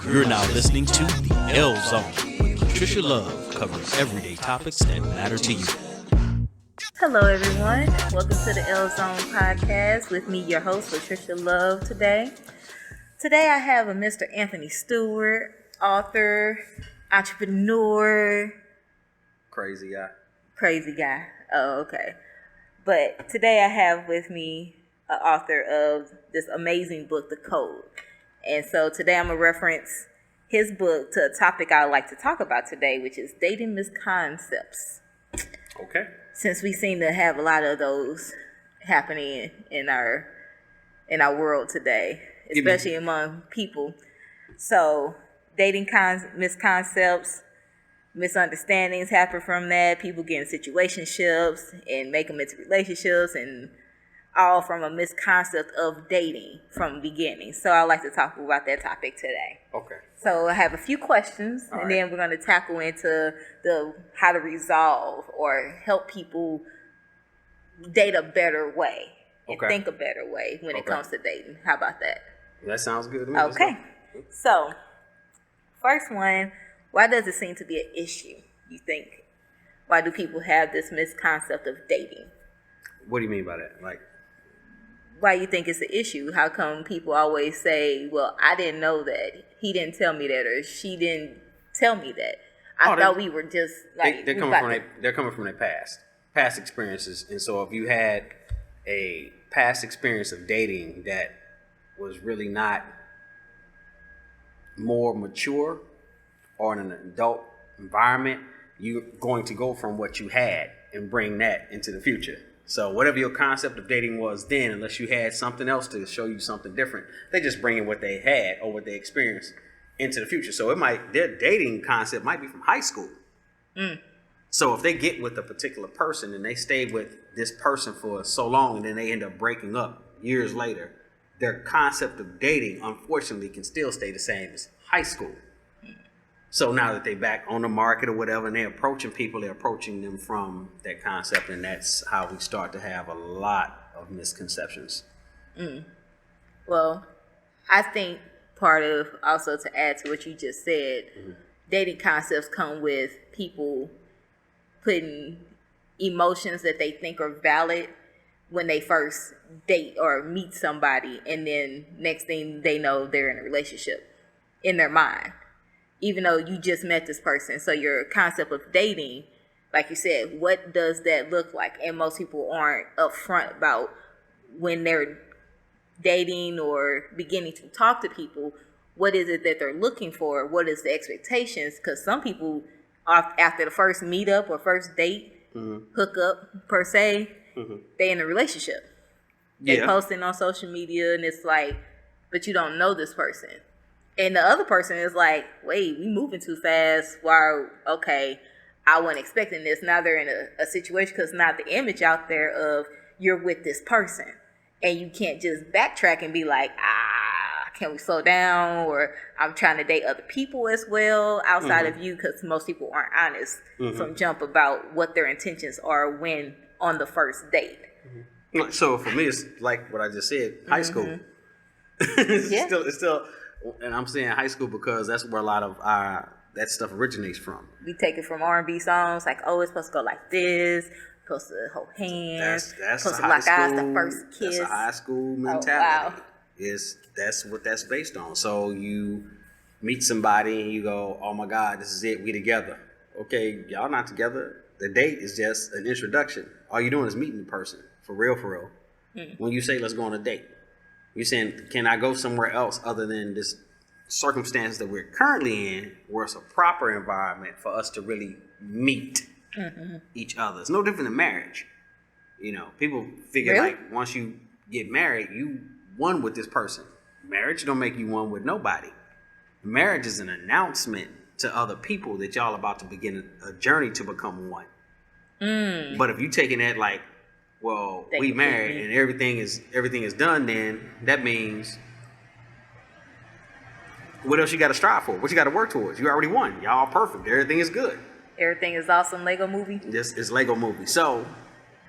You're now listening to The L Zone, where Patricia Love covers everyday topics that matter to you. Hello, everyone. Welcome to the L Zone podcast with me, your host, Patricia Love, today. Today, I have a Mr. Anthony Stewart, author, entrepreneur. Crazy guy. Oh, okay. But today, I have with me an author of this amazing book, The Code. And so today, I'm going to reference his book to a topic I would like to talk about today, which is dating misconceptions. Okay. Since we seem to have a lot of those happening in our world today, especially among people. So dating misconceptions, misunderstandings happen from that. People get in situationships and make them into relationships, and all from a misconcept of dating from the beginning. So I'd like to talk about that topic today. Okay. So I have a few questions, and then we're going to tackle into how to resolve or help people date a better way and think a better way when it comes to dating. How about that? That sounds good to me. Okay. So, first one, why does it seem to be an issue, you think? Why do people have this misconcept of dating? What do you mean by that? Why you think it's an issue? How come people always say, well, I didn't know that, he didn't tell me that, or she didn't tell me that. I thought we were just like... They're coming from their past experiences. And so if you had a past experience of dating that was really not more mature or in an adult environment, you're going to go from what you had and bring that into the future. So whatever your concept of dating was then, unless you had something else to show you something different, they just bring in what they had or what they experienced into the future. So their dating concept might be from high school. So if they get with a particular person and they stay with this person for so long and then they end up breaking up years later, their concept of dating, unfortunately, can still stay the same as high school. So now that they're back on the market or whatever, and they're approaching people, they're approaching them from that concept, and that's how we start to have a lot of misconceptions. Well, I think part of, also to add to what you just said, dating concepts come with people putting emotions that they think are valid when they first date or meet somebody, and then next thing they know, they're in a relationship in their mind, even though you just met this person. So your concept of dating, like you said, what does that look like? And most people aren't upfront about when they're dating or beginning to talk to people, what is it that they're looking for? What is the expectations? Because some people, after the first meetup or first date, hook up per se, they in a relationship. They posting on social media, and it's like, but you don't know this person. And the other person is like, wait, we moving too fast. Why? Okay, I wasn't expecting this. Now they're in a situation, because now the image out there of you're with this person. And you can't just backtrack and be like, can we slow down? Or I'm trying to date other people as well outside of you, because most people aren't honest from jump about what their intentions are when on the first date. So for me, it's like what I just said, high school. It's still, and I'm saying high school because that's where a lot of that stuff originates from. We take it from R&B songs, like, oh, it's supposed to go like this, supposed to hold hands, that's supposed to lock eyes the first kiss. That's a high school mentality. Oh, wow. That's what that's based on. So you meet somebody and you go, oh my God, this is it, we together. Okay, y'all not together. The date is just an introduction. All you're doing is meeting the person, for real. When you say let's go on a date, you're saying, can I go somewhere else other than this circumstance that we're currently in, where it's a proper environment for us to really meet each other? It's no different than marriage. You know, people figure like once you get married, you one with this person. Marriage don't make you one with nobody. Marriage is an announcement to other people that y'all about to begin a journey to become one. But if you taking that like, well, we married and everything is done, then that means what else you got to strive for? What you got to work towards? You already won. Y'all perfect. Everything is good. Everything is awesome. Lego movie. This is Lego movie. So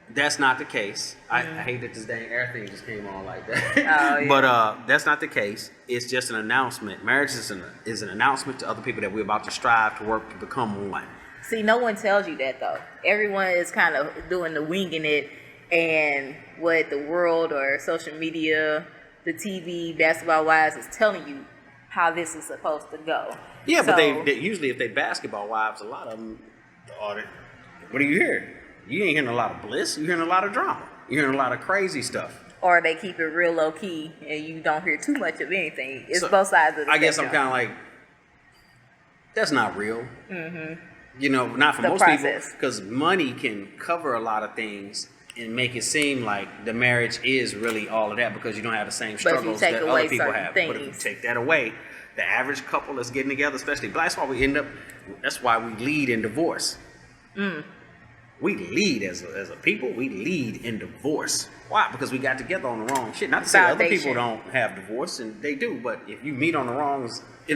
That's not the case. I hate that this dang air thing just came on like that. Oh, yeah. But that's not the case. It's just an announcement. Marriage is an announcement to other people that we're about to strive to work to become one. See, no one tells you that though. Everyone is kind of doing the winging it, and what the world or social media, the TV, basketball wives is telling you how this is supposed to go. Yeah, but they usually, if they basketball wives, a lot of them are. What do you hear? You ain't hearing a lot of bliss. You're hearing a lot of drama. You're hearing a lot of crazy stuff. Or they keep it real low key, and you don't hear too much of anything. It's both sides of the I guess I'm spectrum. kind of like, that's not real. Mm-hmm. You know, not for The most process. people, because money can cover a lot of things and make it seem like the marriage is really all of that because you don't have the same But if you struggles take that away other people certain have. But if you things. take that away, the average couple that's getting together, especially black, that's why we lead in divorce. We lead as a people, we lead in divorce. Why? Because we got together on the wrong shit. Not to say other people don't have divorce, and they do, but if you meet in the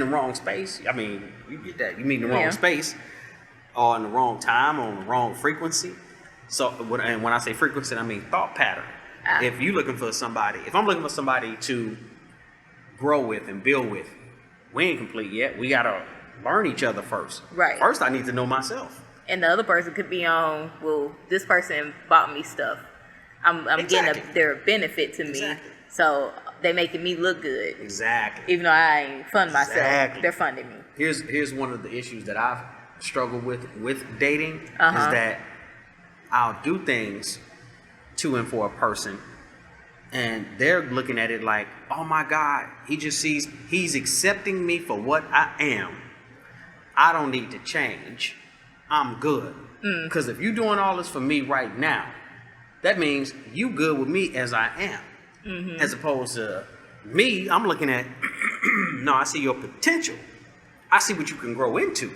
wrong space, I mean, you get that. You meet in the wrong space, or in the wrong time, or on the wrong frequency. So, and when I say frequency, I mean thought pattern. If you're looking for somebody, if I'm looking for somebody to grow with and build with, we ain't complete yet. We gotta learn each other first. Right. First, I need to know myself. And the other person could be on, well, this person bought me stuff. I'm getting their benefit to me. Exactly. So they making me look good. Exactly. Even though I ain't fund myself. Exactly. They're funding me. Here's one of the issues that I've struggled with dating is that I'll do things to and for a person, and they're looking at it like, oh my God, he's accepting me for what I am. I don't need to change. I'm good. Because if you're doing all this for me right now, that means you good with me as I am. As opposed to me, I'm looking at, no, I see your potential. I see what you can grow into.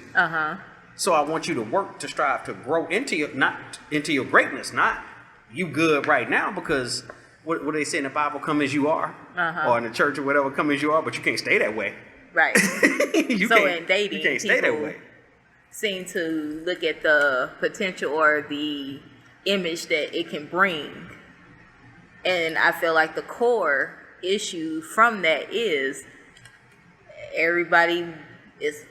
So I want you to work to strive to grow into your greatness, not you good right now, because what they say in the Bible, come as you are, or in the church or whatever, come as you are, but you can't stay that way. Right. So in dating, you can't stay that way. Seem to look at the potential or the image that it can bring. And I feel like the core issue from that is everybody is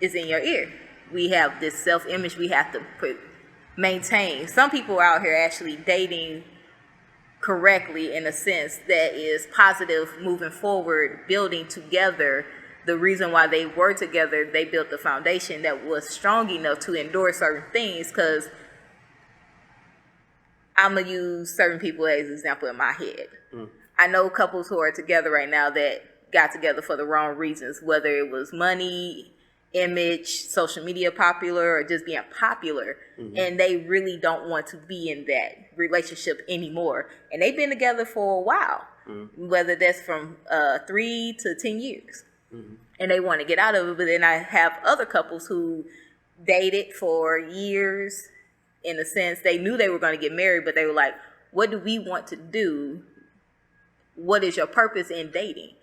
in your ear. We have this self-image we have to maintain. Some people are out here actually dating correctly in a sense that is positive, moving forward, building together. The reason why they were together, they built the foundation that was strong enough to endure certain things. Because I'm going to use certain people as an example in my head. I know couples who are together right now that got together for the wrong reasons, whether it was money, image, social media popular, or just being popular. And they really don't want to be in that relationship anymore. And they've been together for a while, whether that's from 3 to 10 years. And they want to get out of it. But then I have other couples who dated for years. In a sense, they knew they were going to get married, but they were like, what do we want to do? What is your purpose in dating?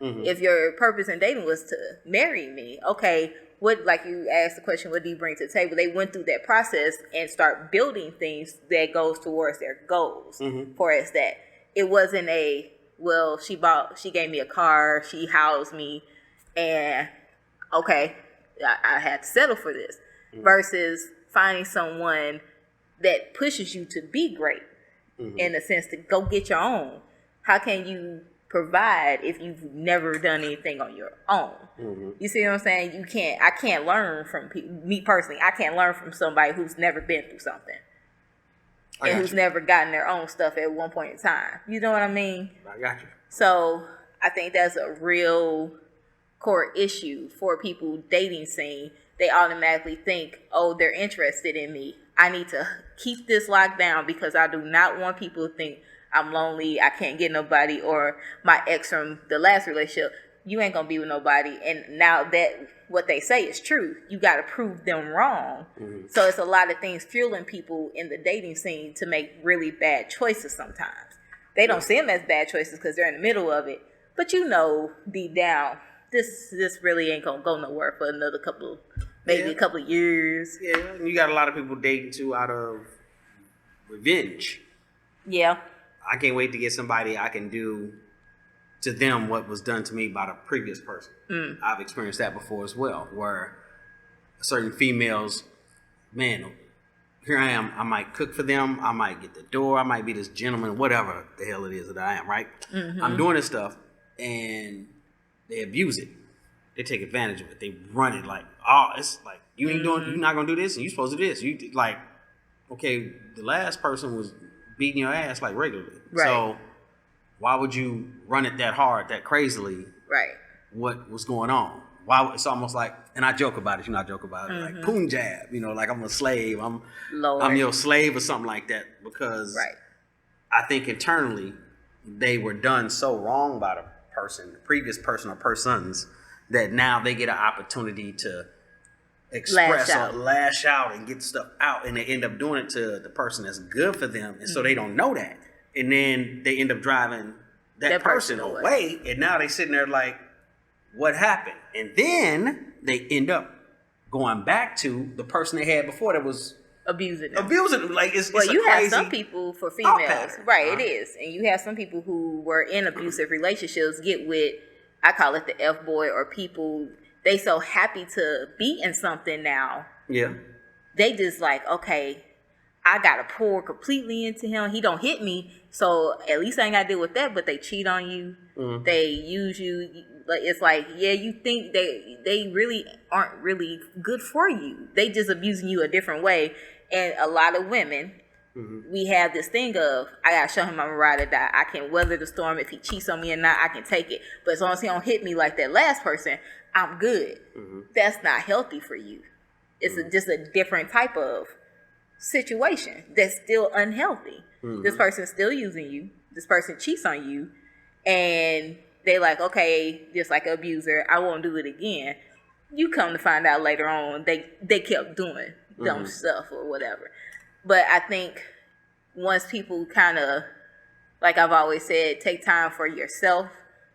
If your purpose in dating was to marry me, okay, what, like you asked the question, what do you bring to the table? They went through that process and start building things that goes towards their goals. For us, that it wasn't well, she gave me a car, she housed me, and okay, I had to settle for this. Versus finding someone that pushes you to be great, in a sense, to go get your own. How can you provide if you've never done anything on your own? You see what I'm saying? I can't learn from people. Me personally, I can't learn from somebody who's never been through something and who's never gotten their own stuff at one point in time. You know what I mean? I got you. So I think that's a real core issue for people dating scene. They automatically think, oh, they're interested in me. I need to keep this locked down because I do not want people to think I'm lonely, I can't get nobody, or my ex from the last relationship, you ain't gonna be with nobody. And now that what they say is true, you gotta prove them wrong. So it's a lot of things fueling people in the dating scene to make really bad choices sometimes. They don't see them as bad choices because they're in the middle of it. But you know deep down, this really ain't gonna go nowhere for another a couple of years. Yeah, and you got a lot of people dating too out of revenge. Yeah. I can't wait to get somebody I can do to them what was done to me by the previous person. I've experienced that before as well, where certain females, man, here I am. I might cook for them. I might get the door. I might be this gentleman, whatever the hell it is that I am, right? I'm doing this stuff, and they abuse it. They take advantage of it. They run it like, oh, it's like, you ain't doing, you're not going to do this, and you're supposed to do this. You like, okay, the last person was beating your ass like regularly. Right. So why would you run it that hard, that crazily? Right. What was going on? Why? It's almost like, and I joke about it. You know, I joke about it like Punjab. You know, like I'm a slave. I'm your slave or something like that. Because I think internally they were done so wrong by the person, the previous person or persons, that now they get an opportunity to express or lash out and get stuff out, and they end up doing it to the person that's good for them, and so they don't know that, and then they end up driving that person away, and now they sitting there like, what happened? And then they end up going back to the person they had before that was abusing them. Like it's you have some people, for females, right? It is, and you have some people who were in abusive relationships get with, I call it the F boy, or people. They so happy to be in something now. Yeah. They just like, okay, I gotta pour completely into him. He don't hit me, so at least I ain't gotta deal with that. But they cheat on you. They use you. Like, it's like, yeah, you think they really aren't really good for you. They just abusing you a different way. And a lot of women, we have this thing of, I gotta show him I'm a ride or die. I can weather the storm. If he cheats on me or not, I can take it. But as long as he don't hit me like that last person, I'm good. That's not healthy for you. It's just a different type of situation that's still unhealthy. This person's still using you. This person cheats on you. And they like, okay, just like an abuser, I won't do it again. You come to find out later on, they kept doing dumb stuff or whatever. But I think once people kind of, like I've always said, take time for yourself,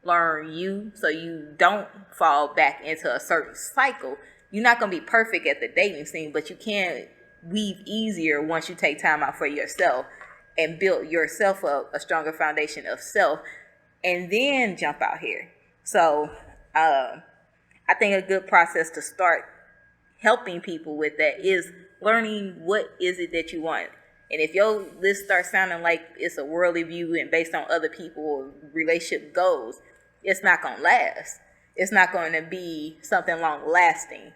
learn you, so you don't fall back into a certain cycle. You're not going to be perfect at the dating scene, but you can weave easier once you take time out for yourself and build yourself up a stronger foundation of self, and then jump out here. So I think a good process to start helping people with that is learning what is it that you want. And if your list starts sounding like it's a worldly view and based on other people's relationship goals, it's not going to last. It's not going to be something long lasting.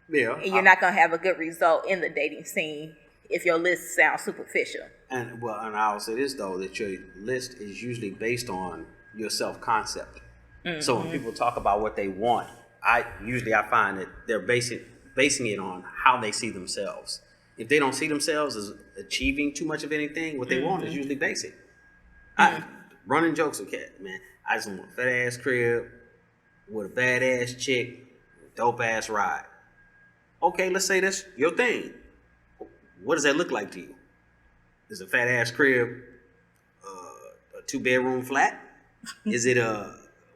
Yeah. And you're not going to have a good result in the dating scene if your list sounds superficial. And I will say this though, that your list is usually based on your self-concept. So when people talk about what they want, I find that they're basing it on how they see themselves. If they don't see themselves as achieving too much of anything, what they want is usually basic. Running jokes with cat, man. I just want a fat ass crib with a badass chick, dope ass ride. Okay, let's say that's your thing. What does that look like to you? Is a fat ass crib a 2-bedroom flat? Is it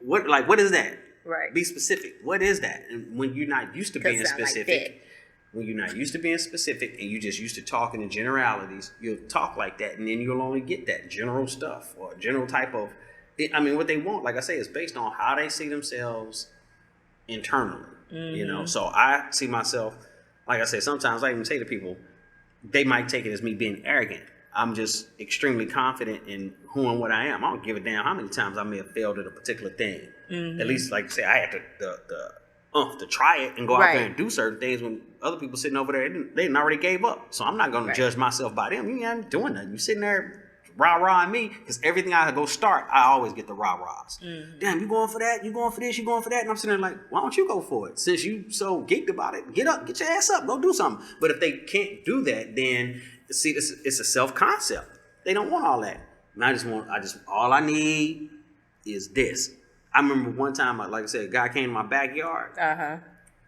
what is that? Right. Be specific. What is that? And when you're not used to being specific, when you're not used to being specific and you just used to talking in generalities, you'll talk like that, and then you'll only get that general stuff or general type of. I mean, what they want, like I say, is based on how they see themselves internally. You know, so I see myself, like I said, sometimes I even say to people, they might take it as me being arrogant. I'm just extremely confident in who and what I am. I don't give a damn how many times I may have failed at a particular thing. At least, like I say, I had to try it and go out there and do certain things when other people sitting over there, they didn't already gave up. So I'm not going to judge myself by them. You ain't doing nothing. You sitting there rah-rahing me, because everything I go start, I always get the rah-rahs. Damn, you going for that? You going for this? You going for that? And I'm sitting there like, why don't you go for it? Since you so geeked about it, get up, get your ass up, go do something. But if they can't do that, then see, it's a self-concept. They don't want all that. And all I need is this. I remember one time, like I said, a guy came to my backyard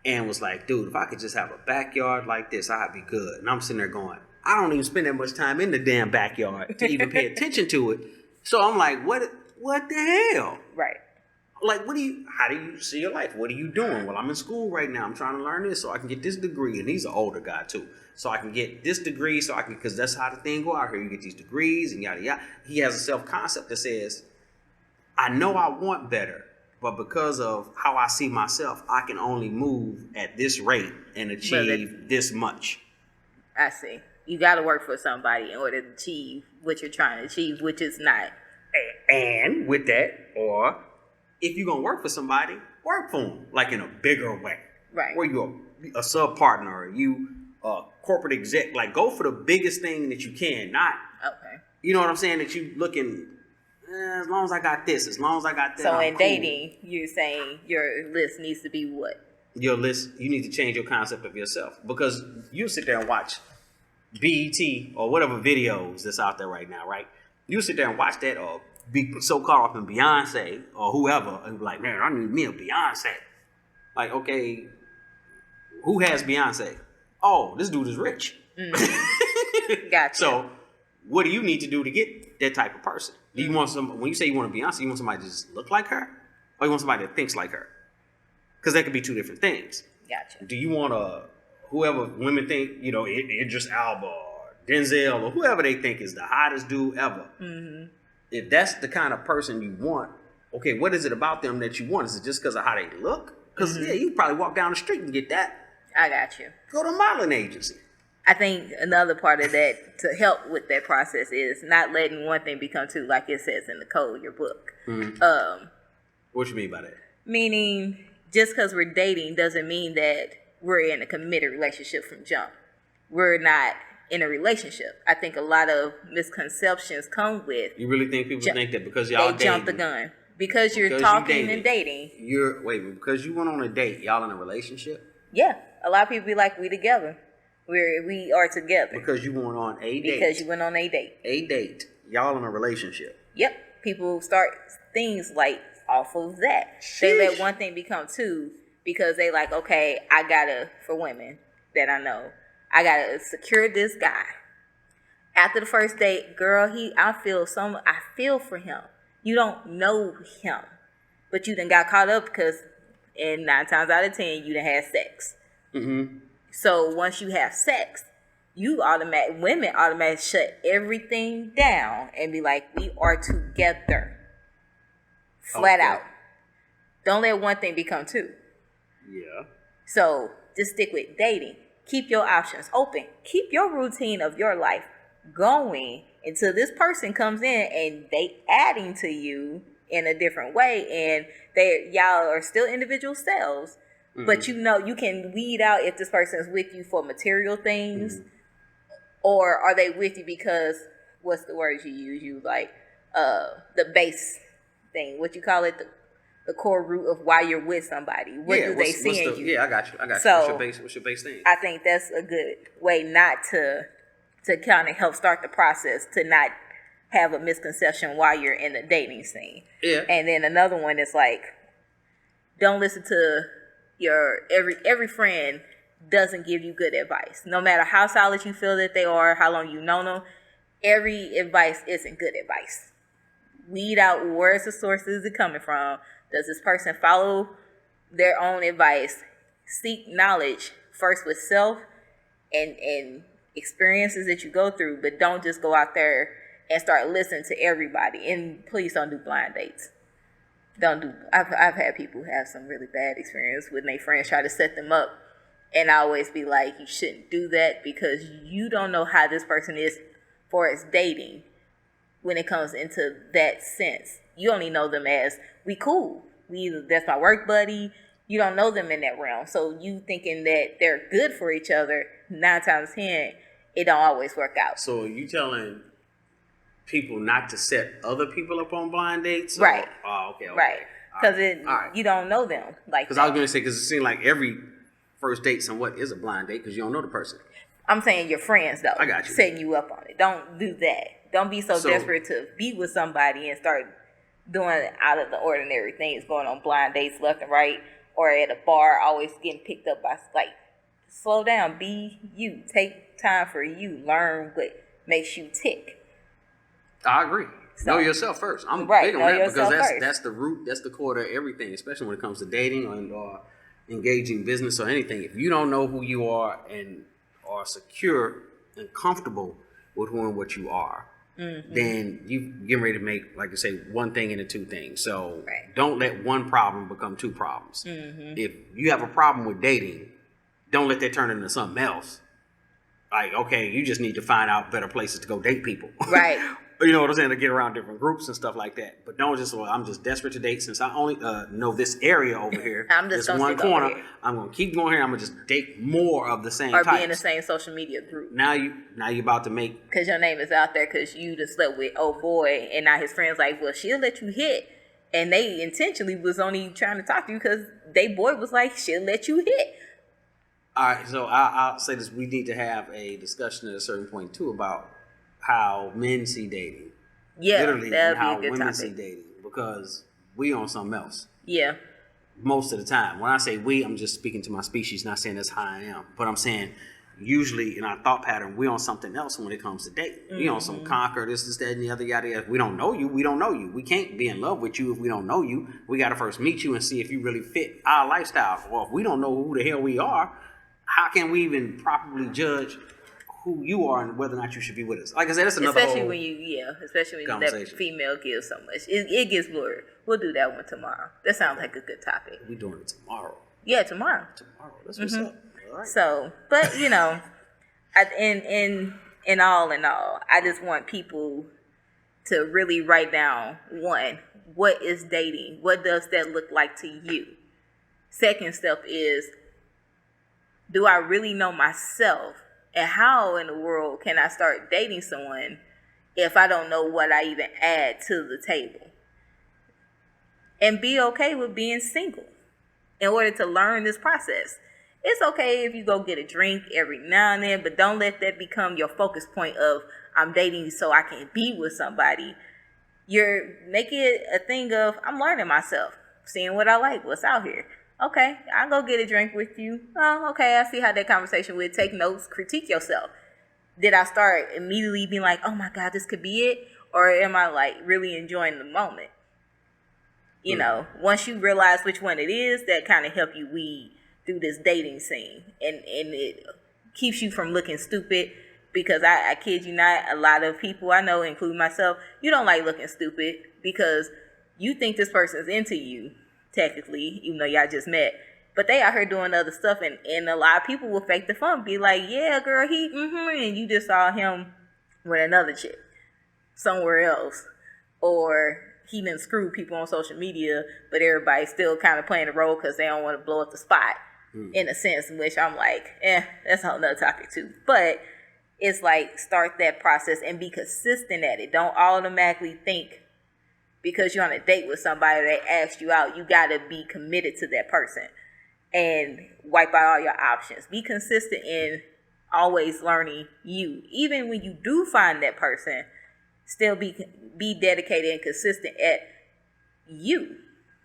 and was like, dude, if I could just have a backyard like this, I'd be good. And I'm sitting there going, I don't even spend that much time in the damn backyard to even pay attention to it. So I'm like, what the hell? Right. Like, how do you see your life? What are you doing? Well, I'm in school right now. I'm trying to learn this so I can get this degree. And he's an older guy too. So I can get this degree because that's how the thing go out here. You get these degrees and yada, yada. He has a self-concept that says, I know I want better, but because of how I see myself, I can only move at this rate and achieve this much. I see. You got to work for somebody in order to achieve what you're trying to achieve, which is not. And with that, or if you're going to work for somebody, work for them, like in a bigger way. Right. Where you're a sub-partner, or you a corporate exec. Like, go for the biggest thing that you can, not, Okay. You know what I'm saying, that you looking, as long as I got this, as long as I got that, So I'm in cool. Dating, you're saying your list needs to be what? Your list, you need to change your concept of yourself. Because you sit there and watch BET or whatever videos that's out there right now, right? You sit there and watch that, or be so caught up in Beyonce or whoever, and be like, man, I need me a Beyonce. Like, okay, who has Beyonce? Oh, this dude is rich. Gotcha. So, what do you need to do to get that type of person? Do you want when you say you want a Beyonce, you want somebody to just look like her, or you want somebody that thinks like her? Because that could be two different things. Gotcha. Do you want whoever women think, Idris Elba or Denzel or whoever they think is the hottest dude ever? Mm-hmm. If that's the kind of person you want, okay, what is it about them that you want? Is it just because of how they look? Because, you probably walk down the street and get that. I got you. Go to a modeling agency. I think another part of that to help with that process is not letting one thing become two, like it says in the code, your book. Mm-hmm. What you mean by that? Meaning, just because we're dating doesn't mean that we're in a committed relationship from jump. We're not in a relationship. I think a lot of misconceptions come with. You really think people think that because y'all they jump the gun because you're talking and dating. Because you went on a date, y'all in a relationship? Yeah, a lot of people be like, we together. We are together. Because you went on a date. Because you went on a date. A date. Y'all in a relationship. Yep. People start things like off of that. Sheesh. They let one thing become two because they like, okay, I gotta, for women that I know, I gotta secure this guy. After the first date, girl, I feel for him. You don't know him, but you done got caught up because, and 9 times out of 10, you done had sex. Mm-hmm. So once you have sex, women automatically shut everything down and be like, we are together. Flat out. Don't let one thing become two. Yeah. So just stick with dating. Keep your options open. Keep your routine of your life going until this person comes in and they adding to you in a different way, and y'all are still individual selves. Mm-hmm. But you can weed out if this person is with you for material things, or are they with you because, what's the word you use? You like the base thing. What you call it? The core root of why you're with somebody. What do they see in you? Yeah, I got you. So, what's your base thing? I think that's a good way not to kind of help start the process to not have a misconception while you're in the dating scene. Yeah. And then another one is like, don't listen to your every friend doesn't give you good advice. No matter how solid you feel that they are, how long you've known them, every advice isn't good advice. Weed out where's the source is it coming from. Does this person follow their own advice? Seek knowledge first with self and experiences that you go through, but don't just go out there and start listening to everybody. And please don't do blind dates. I've had people have some really bad experience when their friends try to set them up, and I always be like, you shouldn't do that because you don't know how this person is for its dating when it comes into that sense. You only know them as we cool. That's my work buddy. You don't know them in that realm. So you thinking that they're good for each other, 9 times 10, it don't always work out. So you telling people not to set other people up on blind dates? Right. Okay. Right. Because you don't know them. Because I was going to say, because it seems like every first date somewhat is a blind date because you don't know the person. I'm saying your friends, though. I got you. Setting you up on it. Don't do that. Don't be so desperate to be with somebody and start doing out of the ordinary things, going on blind dates left and right, or at a bar always getting picked up by, like, slow down. Be you. Take time for you. Learn what makes you tick. I agree. So, know yourself first. I'm right, big on know that because yourself first. that's the root, that's the core to everything, especially when it comes to dating or engaging business or anything. If you don't know who you are and are secure and comfortable with who and what you are, then you get ready to make, like I say, one thing into two things. So don't let one problem become two problems. If you have a problem with dating, don't let that turn into something else. Like, okay, you just need to find out better places to go date people. Right. You know what I'm saying? To get around different groups and stuff like that. But don't just, well, I'm just desperate to date since I only know this area over here. I'm just this gonna one stick over corner. here. I'm gonna keep going here. I'm gonna just date more of the same or types. be in the same social media group. Now you about to make, Because your name is out there because you just slept with oh boy, and now his friends like, well, she'll let you hit. And they intentionally was only trying to talk to you because they boy was like, she'll let you hit. all right. So I'll say this: we need to have a discussion at a certain point too about how men see dating. Yeah, Literally, that'd and how be a good women topic. see dating, because we on something else Yeah. most of the time. When I say we, I'm just speaking to my species, not saying that's how I am, but I'm saying usually in our thought pattern, we on something else when it comes to dating. We on some conquer, this, that, and the other, yada, yada. We don't know you. We don't know you. We can't be in love with you if we don't know you. We got to first meet you and see if you really fit our lifestyle. Well, if we don't know who the hell we are, how can we even properly judge who you are and whether or not you should be with us? Like I said, that's another Especially whole when that conversation. female gives so much. It gets blurred. We'll do that one tomorrow. That sounds like a good topic. We doing it tomorrow. Yeah, tomorrow. That's what's up. All right. So, but you know, in all, I just want people to really write down, one, what is dating? What does that look like to you? Second step is, do I really know myself? And how in the world can I start dating someone if I don't know what I even add to the table? And be okay with being single in order to learn this process. It's okay if you go get a drink every now and then, but don't let that become your focus point of, I'm dating so I can be with somebody. You're making it a thing of, I'm learning myself, seeing what I like, what's out here. Okay, I'll go get a drink with you. Oh, okay, I see how that conversation would take notes, critique yourself. Did I start immediately being like, oh my God, this could be it? Or am I like really enjoying the moment? You know, once you realize which one it is, that kind of help you weed through this dating scene. And it keeps you from looking stupid, because I kid you not, a lot of people I know, including myself, you don't like looking stupid because you think this person's into you, technically, even though y'all just met. But they out here doing other stuff, and a lot of people will fake the fun, be like, yeah, girl, and you just saw him with another chick somewhere else. Or he done screwed people on social media, but everybody's still kind of playing the role because they don't want to blow up the spot, in a sense, in which I'm like, that's a whole nother topic too. But it's like, start that process and be consistent at it. Don't automatically think because you're on a date with somebody that asked you out, you got to be committed to that person and wipe out all your options. Be consistent in always learning you. Even when you do find that person, still be dedicated and consistent at you,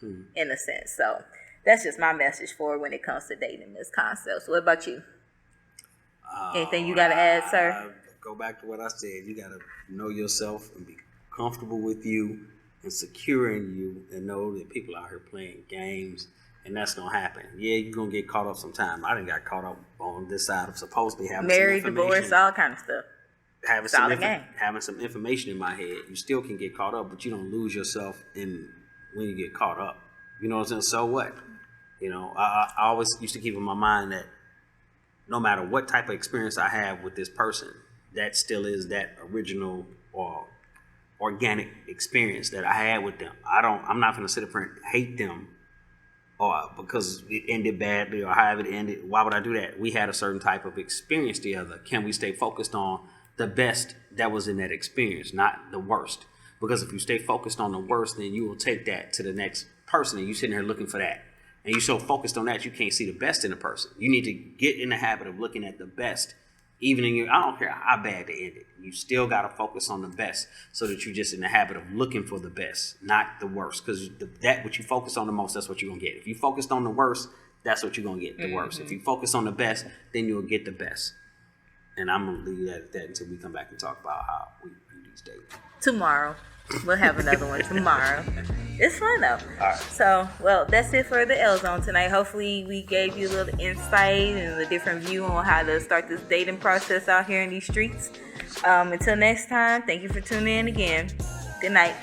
in a sense. So that's just my message for when it comes to dating misconceptions. What about you? Anything you got to add, sir? Go back to what I said. You got to know yourself and be comfortable with you and secure in you, and know that people out here playing games, and that's gonna happen. Yeah, you're gonna get caught up sometime. I done got caught up on this side of supposedly having married, some divorced, all kind of stuff. Having some information in my head. You still can get caught up, but you don't lose yourself in when you get caught up. You know what I'm saying? So what? You know, I always used to keep in my mind that no matter what type of experience I have with this person, that still is that original or organic experience that I had with them. I'm not going to sit up and hate them or because it ended badly or however it ended. Why would I do that? We had a certain type of experience together. Can we stay focused on the best that was in that experience, not the worst? Because if you stay focused on the worst, then you will take that to the next person, and you sitting there looking for that. And you're so focused on that, you can't see the best in a person. You need to get in the habit of looking at the best. Even in I don't care how bad they ended, you still got to focus on the best, so that you're just in the habit of looking for the best, not the worst. Because that what you focus on the most, that's what you're gonna get. If you focused on the worst, that's what you're gonna get, the worst. If you focus on the best, then you'll get the best. And I'm gonna leave that at that until we come back and talk about how we do these days. Tomorrow. We'll have another one tomorrow. It's fun though. All right. So, well, that's it for the L Zone tonight. Hopefully, we gave you a little insight and a different view on how to start this dating process out here in these streets. Until next time, thank you for tuning in again. Good night.